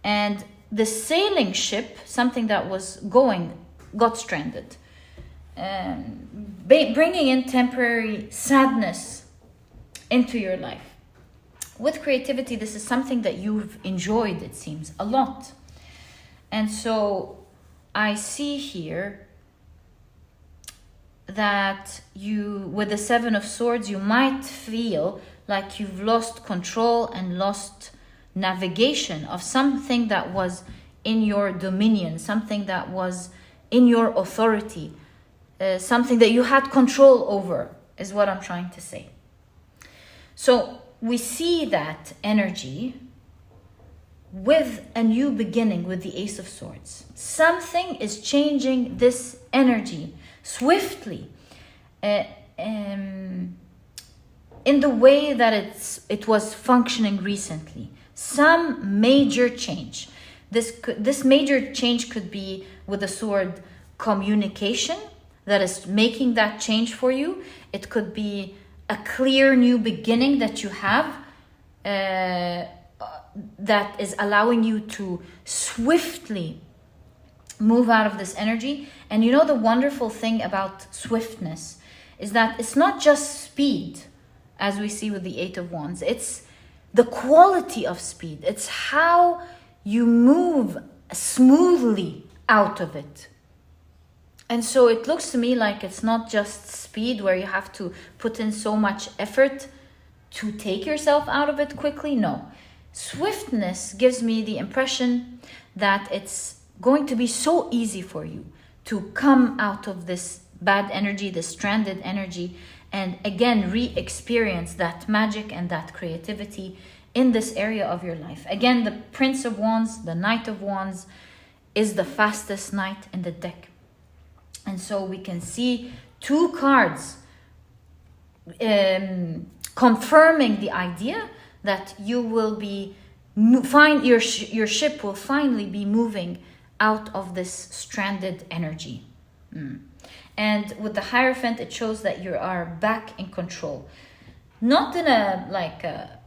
And the sailing ship, something that was going, got stranded. Bringing in temporary sadness into your life. with creativity, this is something that you've enjoyed, it seems, a lot. And so I see here that you, with the Seven of Swords, you might feel like you've lost control and lost navigation of something that was in your dominion, something that was in your authority, something that you had control over, is what I'm trying to say. So we see that energy with a new beginning, with the Ace of Swords. Something is changing this energy swiftly, in the way that it was functioning recently. Some major change. This major change could be, with the sword, communication that is making that change for you. It could be a clear new beginning that you have, that is allowing you to swiftly move out of this energy. And you know, the wonderful thing about swiftness is that it's not just speed, as we see with the Eight of Wands. It's the quality of speed. It's how you move smoothly out of it. And so it looks to me like it's not just speed where you have to put in so much effort to take yourself out of it quickly. No. Swiftness gives me the impression that it's going to be so easy for you to come out of this bad energy, this stranded energy, and again re-experience that magic and that creativity in this area of your life. Again, the Prince of Wands, the Knight of Wands, is the fastest knight in the deck. And so we can see two cards confirming the idea that you will be your ship will finally be moving out of this stranded energy. And with the Hierophant, it shows that you are back in control, not in a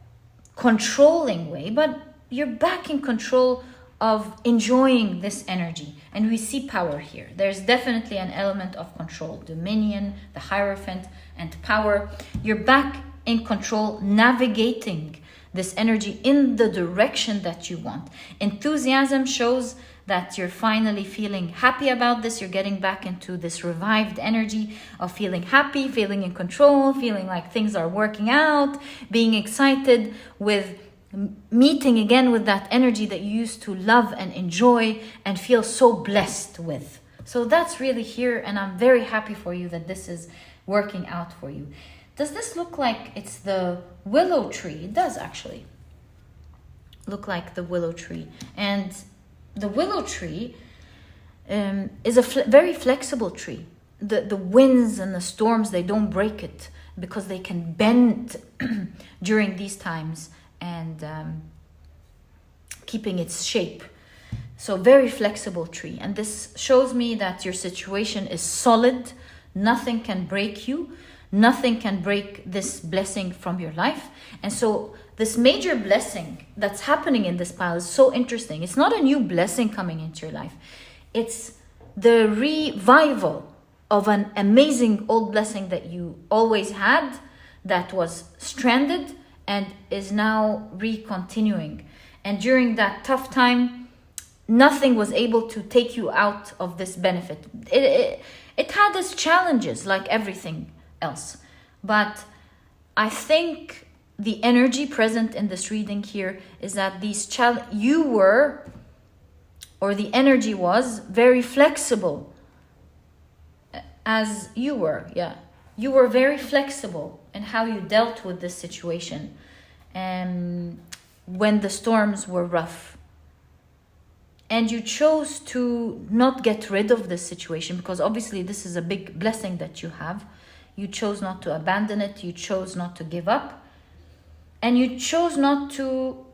controlling way, but you're back in control of enjoying this energy. And we see power here. There's definitely an element of control, dominion, the Hierophant, and power. You're back in control, navigating this energy in the direction that you want. Enthusiasm shows that you're finally feeling happy about this. You're getting back into this revived energy of feeling happy, feeling in control, feeling like things are working out, being excited with meeting again with that energy that you used to love and enjoy and feel so blessed with. So that's really here, and I'm very happy for you that this is working out for you. Does this look like it's the willow tree? It does actually look like the willow tree. And the willow tree is a very flexible tree. The winds and the storms, they don't break it because they can bend during these times and keeping its shape. So very flexible tree. And this shows me that your situation is solid. Nothing can break you. Nothing can break this blessing from your life. And so this major blessing that's happening in this pile is so interesting. It's not a new blessing coming into your life. It's the revival of an amazing old blessing that you always had, that was stranded and is now re-continuing. And during that tough time, nothing was able to take you out of this benefit. It had its challenges like everything else. But I think the energy present in this reading here is that the energy was very flexible, as you were. Yeah, you were very flexible in how you dealt with this situation, and when the storms were rough. And you chose to not get rid of this situation, because obviously this is a big blessing that you have. You chose not to abandon it. You chose not to give up. And you chose not to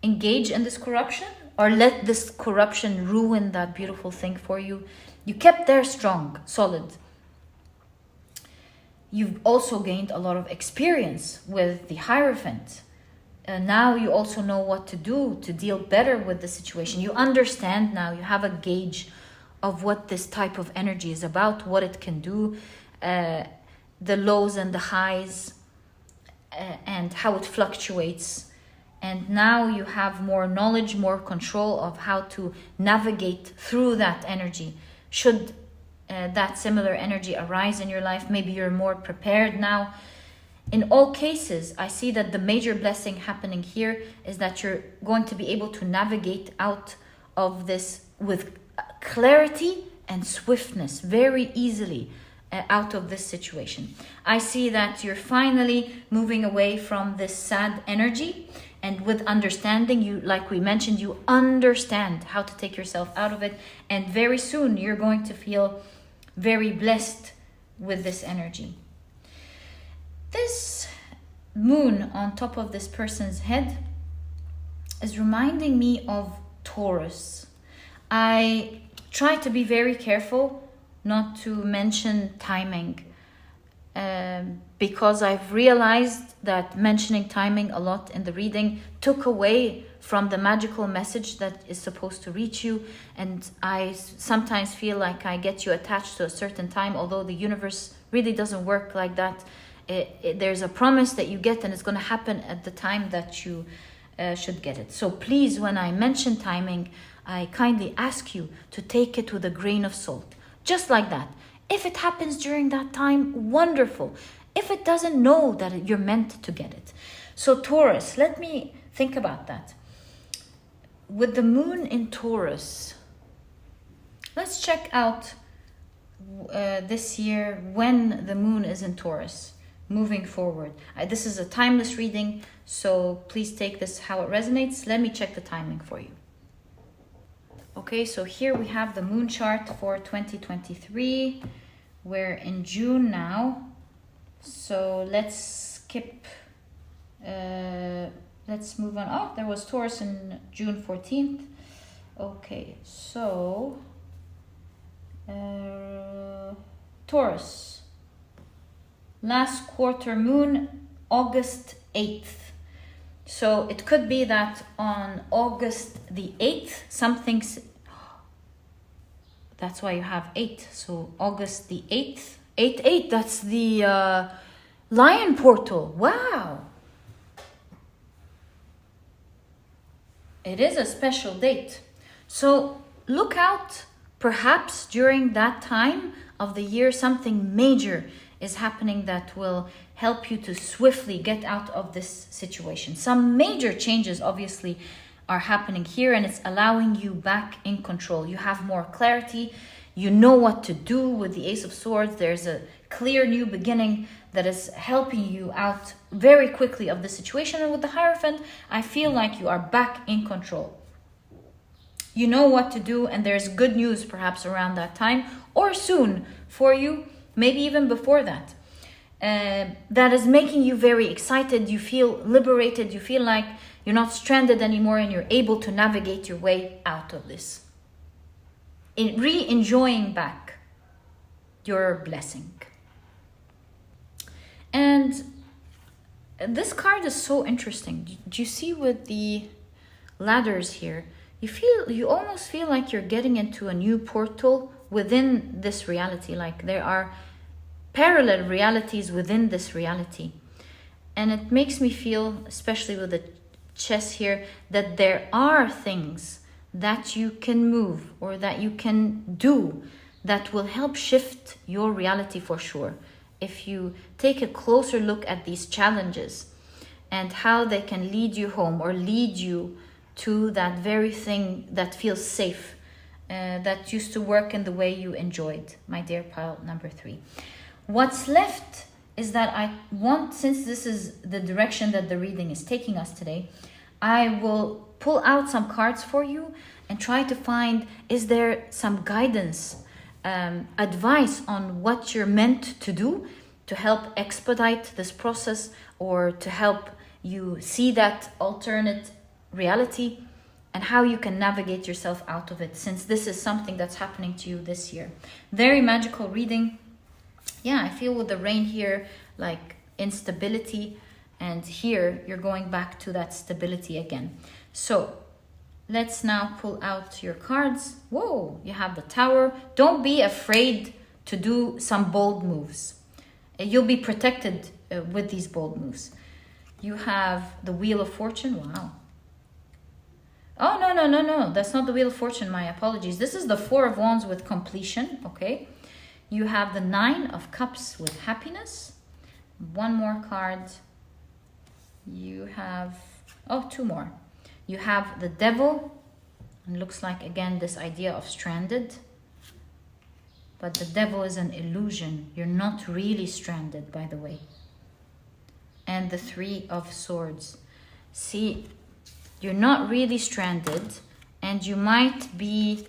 engage in this corruption or let this corruption ruin that beautiful thing for you. You kept there strong, solid. You've also gained a lot of experience with the Hierophant. Now you also know what to do to deal better with the situation. You understand now. You have a gauge of what this type of energy is about, what it can do, the lows and the highs, and how it fluctuates. And now you have more knowledge, more control of how to navigate through that energy. Should that similar energy arise in your life, maybe you're more prepared now. In all cases, I see that the major blessing happening here is that you're going to be able to navigate out of this with clarity and swiftness, very easily out of this situation. I see that you're finally moving away from this sad energy, and with understanding, you, like we mentioned, you understand how to take yourself out of it, and very soon you're going to feel very blessed with this energy. This moon on top of this person's head is reminding me of Taurus. I try to be very careful not to mention timing, because I've realized that mentioning timing a lot in the reading took away from the magical message that is supposed to reach you. And I sometimes feel like I get you attached to a certain time, although the universe really doesn't work like that. There's a promise that you get, and it's going to happen at the time that you should get it. So please, when I mention timing, I kindly ask you to take it with a grain of salt, just like that. If it happens during that time, wonderful. If it doesn't, know that you're meant to get it. So Taurus, let me think about that. With the moon in Taurus, let's check out this year when the moon is in Taurus, moving forward. This is a timeless reading, so please take this how it resonates. Let me check the timing for you. Okay, so here we have the moon chart for 2023. We're in June now. So let's skip, let's move on. Oh, there was Taurus in June 14th. Okay, so Taurus, last quarter moon, August 8th. So it could be that on August the 8th, something's, that's why you have 8. So August the 8th, 8, that's the lion portal. Wow. It is a special date. So look out, perhaps during that time of the year, something major is happening that will help you to swiftly get out of this situation. Some major changes obviously are happening here, and it's allowing you back in control. You have more clarity. You know what to do with the Ace of Swords. There's a clear new beginning that is helping you out very quickly of the situation. And with the Hierophant, I feel like you are back in control. You know what to do, and there's good news perhaps around that time or soon for you, maybe even before that. That is making you very excited. You feel liberated. You feel like you're not stranded anymore, and you're able to navigate your way out of this. Enjoying back your blessing. And this card is so interesting. Do you see with the ladders here? You almost feel like you're getting into a new portal within this reality. Like there are parallel realities within this reality. And it makes me feel, especially with the chess here, that there are things that you can move or that you can do that will help shift your reality for sure. If you take a closer look at these challenges and how they can lead you home or lead you to that very thing that feels safe, that used to work in the way you enjoyed, my dear pile number 3. What's left is that I want, since this is the direction that the reading is taking us today, I will pull out some cards for you and try to find, is there some guidance, advice on what you're meant to do to help expedite this process, or to help you see that alternate reality and how you can navigate yourself out of it, since this is something that's happening to you this year. Very magical reading. Yeah, I feel with the rain here, like instability, and here you're going back to that stability again. So let's now pull out your cards. Whoa, you have the Tower. Don't be afraid to do some bold moves. You'll be protected with these bold moves. You have the Wheel of Fortune. Wow. Oh, no. That's not the Wheel of Fortune. My apologies. This is the Four of Wands with completion. Okay. You have the Nine of Cups with happiness. One more card. You have, oh, two more. You have the Devil. It looks like, again, this idea of stranded. But the Devil is an illusion. You're not really stranded, by the way. And the Three of Swords. See, you're not really stranded, and you might be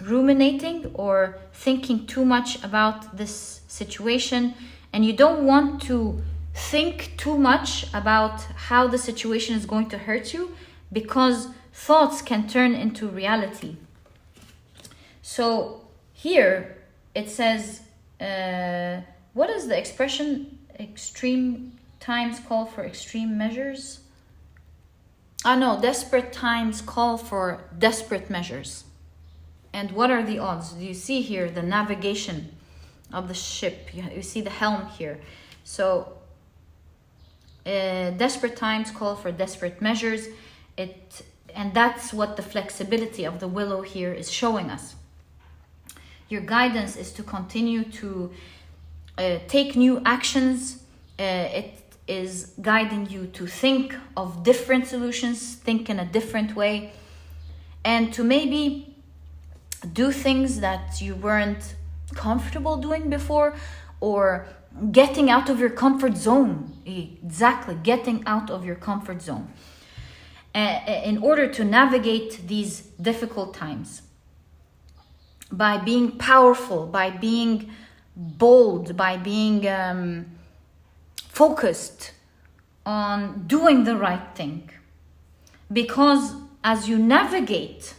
ruminating or thinking too much about this situation, and you don't want to think too much about how the situation is going to hurt you, because thoughts can turn into reality. So here it says, what is the expression? Extreme times call for extreme measures. No, desperate times call for desperate measures. And what are the odds? Do you see here the navigation of the ship? You see the helm here. So desperate times call for desperate measures. And that's what the flexibility of the willow here is showing us. Your guidance is to continue to take new actions. It is guiding you to think of different solutions, think in a different way, and to maybe do things that you weren't comfortable doing before, or getting out of your comfort zone. Exactly, getting out of your comfort zone in order to navigate these difficult times. By being powerful, by being bold, by being focused on doing the right thing. Because as you navigate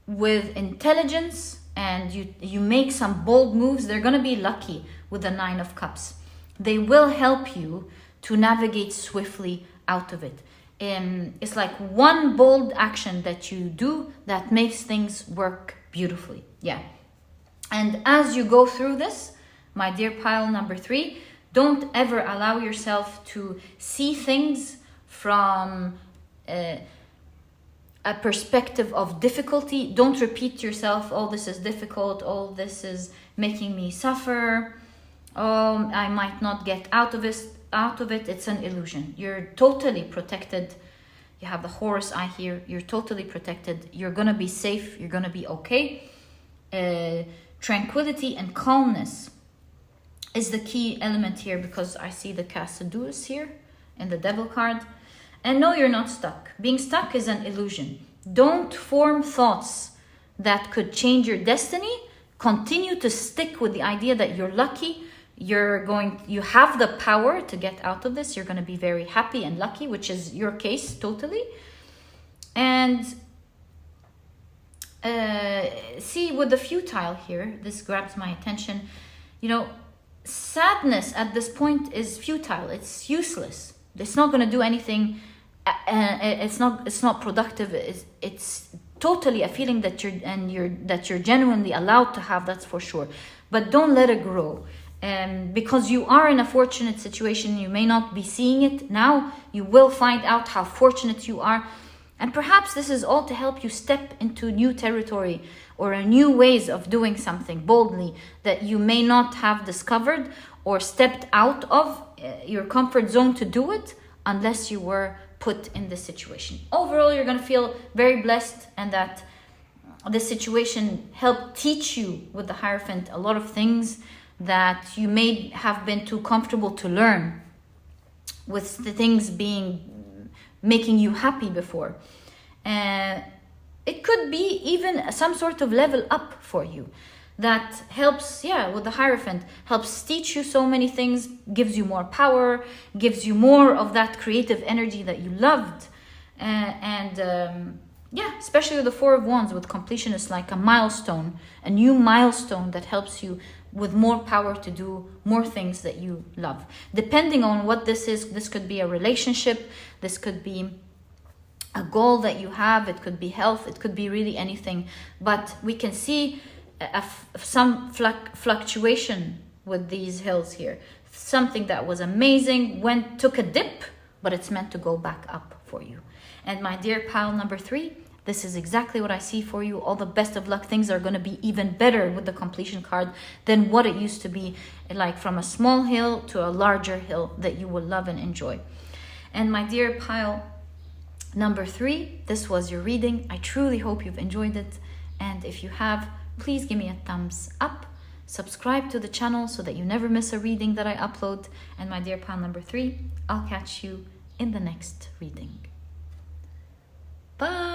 with intelligence and you make some bold moves, they're going to be lucky with the Nine of Cups. They will help you to navigate swiftly out of it. It's like one bold action that you do that makes things work beautifully. Yeah. And as you go through this, my dear pile number 3, don't ever allow yourself to see things from a perspective of difficulty. Don't repeat to yourself, oh, this is difficult, oh, this is making me suffer, oh, I might not get out of it. It's an illusion. You're totally protected. You have the Horus eye here. You're totally protected. You're going to be safe. You're going to be okay. Tranquility and calmness is the key element here, because I see the Cassideus here in the Devil card. And no, you're not stuck. Being stuck is an illusion. Don't form thoughts that could change your destiny. Continue to stick with the idea that you're lucky. You have the power to get out of this. You're going to be very happy and lucky, which is your case totally. And see, with the futile here, this grabs my attention. You know, sadness at this point is futile. It's useless. It's not going to do anything. It's not productive. It's totally a feeling that you're genuinely allowed to have. That's for sure. But don't let it grow. Because you are in a fortunate situation. You may not be seeing it now. You will find out how fortunate you are. And perhaps this is all to help you step into new territory or a new ways of doing something boldly that you may not have discovered or stepped out of your comfort zone to do it unless you were put in this situation. Overall, you're going to feel very blessed, and that this situation helped teach you with the Hierophant a lot of things that you may have been too comfortable to learn, with the things making you happy before. It could be even some sort of level up for you that helps, with the Hierophant, helps teach you so many things, gives you more power, gives you more of that creative energy that you loved. Especially with the Four of Wands with completion, is like a milestone, a new milestone that helps you with more power to do more things that you love. Depending on what this is, this could be a relationship, this could be a goal that you have, it could be health, it could be really anything. But we can see some fluctuation with these hills here. something that was amazing took a dip, but it's meant to go back up for you. And my dear pile number 3, this is exactly what I see for you. All the best of luck. Things are going to be even better with the completion card than what it used to be, like from a small hill to a larger hill that you will love and enjoy. And my dear pile number 3, this was your reading. I truly hope you've enjoyed it. And if you have, please give me a thumbs up. Subscribe to the channel so that you never miss a reading that I upload. And my dear pile number 3, I'll catch you in the next reading. Bye.